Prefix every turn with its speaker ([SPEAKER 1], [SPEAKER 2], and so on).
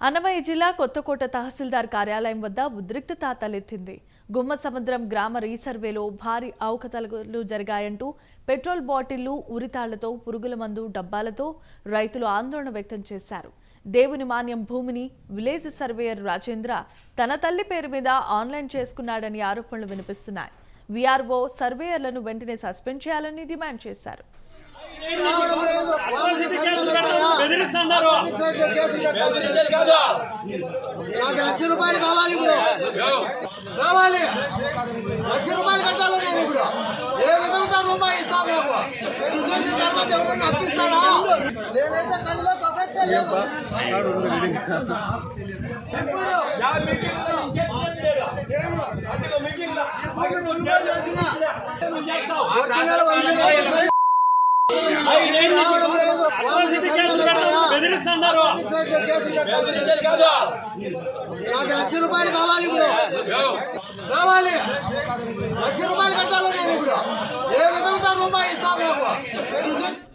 [SPEAKER 1] అన్నమయ్య జిల్లా కొత్తకోట తహసీల్దార్ కార్యాలయం వద్ద ఉద్రిక్తత తలెత్తింది. గుమ్మసముద్రం గ్రామ రీసర్వేలో భారీ అవకతవకలు జరిగాయంటూ పెట్రోల్ బాటిళ్లు, ఉరితాళ్లతో, పురుగుల మందు డబ్బాలతో రైతులు ఆందోళన వ్యక్తం చేశారు. దేవుని మాన్యం భూమిని విలేజ్ సర్వేయర్ రాజేంద్ర తన తల్లి పేరు మీద ఆన్లైన్ చేసుకున్నాడని ఆరోపణలు వినిపిస్తున్నాయి. వీఆర్ఓ సర్వేయర్లను వెంటనే సస్పెండ్ చేయాలని డిమాండ్ చేశారు.
[SPEAKER 2] ₹1,00,000 కావాలి. ఇప్పుడు రావాలి, ₹1,00,000 కట్టాలి. నేను ఇప్పుడు ఏ విధంగా రూపాయి ఇస్తాను? నాకు ఇది చూసిన తర్వాత ఎవరైనా అప్పిస్తాడా? నేనైతే కదిలో ప్రసక్తే లేదు. నాకు ₹1,00,000 కావాలి. ఇప్పుడు రావాలి, ₹1,00,000 కట్టాలి. నేను ఇప్పుడు ఏ విధంగా రూపాయి ఇస్తాను? నాకు